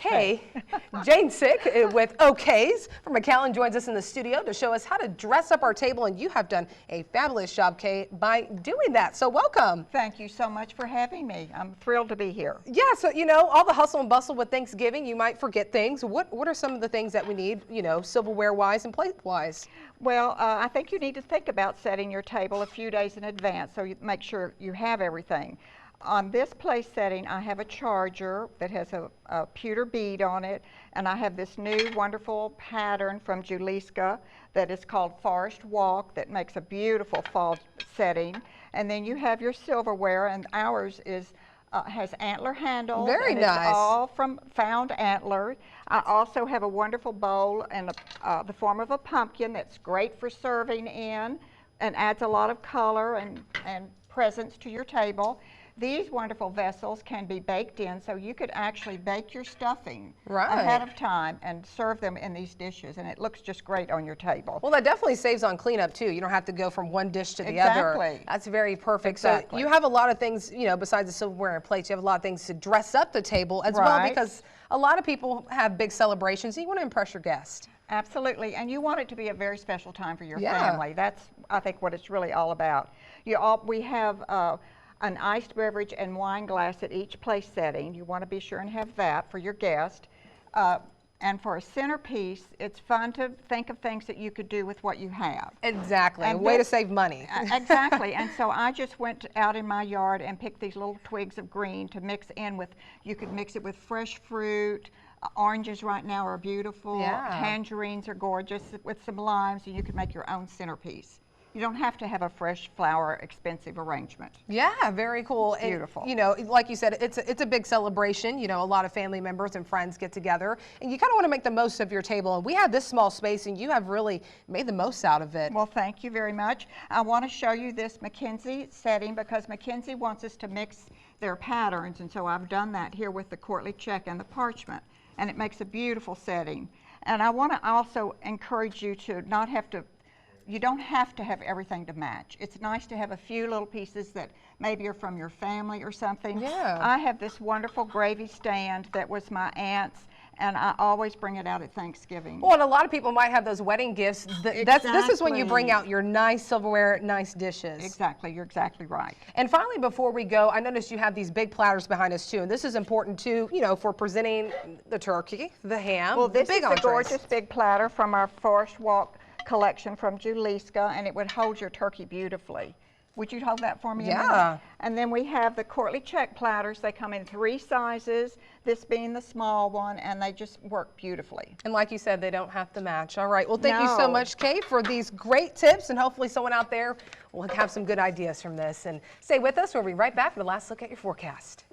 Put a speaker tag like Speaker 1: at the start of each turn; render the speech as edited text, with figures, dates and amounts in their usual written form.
Speaker 1: Kay, Jane Sick with OK's from McAllen joins us in the studio to show us how to dress up our table, and you have done a fabulous job, Kay, by doing that. So welcome.
Speaker 2: Thank you so much for having me. I'm thrilled to be here.
Speaker 1: Yeah, so you know, all the hustle and bustle with Thanksgiving, you might forget things. What are some of the things that we need, you know, silverware-wise and plate-wise?
Speaker 2: Well, I think you need to think about setting your table a few days in advance so you make sure you have everything. On this place setting, I have a charger that has a pewter bead on it, and I have this new wonderful pattern from Juliska that is called Forest Walk that makes a beautiful fall setting. And then you have your silverware, and ours is has antler handles.
Speaker 1: Very
Speaker 2: and
Speaker 1: nice.
Speaker 2: It's all from found antler. I also have a wonderful bowl in the form of a pumpkin that's great for serving in and adds a lot of color and presence to your table. These wonderful vessels can be baked in, so you could actually bake your stuffing ahead of time and serve them in these dishes, and it looks just great on your table.
Speaker 1: Well, that definitely saves on cleanup too. You don't have to go from one dish to the other. That's very perfect.
Speaker 2: Exactly.
Speaker 1: So you have a lot of things, you know, besides the silverware and plates, you have a lot of things to dress up the table as well, because a lot of people have big celebrations. You want to impress your guests.
Speaker 2: Absolutely, and you want it to be a very special time for your family. That's, I think, what it's really all about. We have an iced beverage and wine glass at each place setting. You want to be sure and have that for your guest. And for a centerpiece, it's fun to think of things that you could do with what you have.
Speaker 1: Exactly, a way to save money.
Speaker 2: Exactly, and so I just went out in my yard and picked these little twigs of green to mix in with. You could mix it with fresh fruit. Oranges right now are beautiful. Tangerines are gorgeous with some limes, and you could make your own centerpiece. You don't have to have a fresh flower, expensive arrangement. Yeah,
Speaker 1: very cool.
Speaker 2: It's beautiful.
Speaker 1: You know, like you said, it's a big celebration. You know, a lot of family members and friends get together, and you kind of want to make the most of your table. And we have this small space, and you have really made the most out of it.
Speaker 2: Well, thank you very much. I want to show you this Mackenzie setting because Mackenzie wants us to mix their patterns, and so I've done that here with the courtly check and the parchment, and it makes a beautiful setting. And I want to also encourage you to not have to. You don't have to have everything to match. It's nice to have a few little pieces that maybe are from your family or something. I have this wonderful gravy stand that was my aunt's, and I always bring it out at Thanksgiving.
Speaker 1: Well, and a lot of people might have those wedding gifts. This is when you bring out your nice silverware, nice dishes.
Speaker 2: Exactly, you're exactly right.
Speaker 1: And finally, before we go, I noticed you have these big platters behind us too, and this is important too, you know, for presenting the turkey, the ham,
Speaker 2: well, this
Speaker 1: the big
Speaker 2: is
Speaker 1: entrees.
Speaker 2: a gorgeous big platter from our Forest Walk collection from Juliska, and it would hold your turkey beautifully. Would you hold that for me?
Speaker 1: Yeah.
Speaker 2: And then we have the courtly check platters. They come in 3 sizes, this being the small one, and they just work beautifully.
Speaker 1: And like you said, they don't have to match. All right. Well, thank you so much, Kay, for these great tips, and hopefully someone out there will have some good ideas from this. And stay with us. We'll be right back for the last look at your forecast.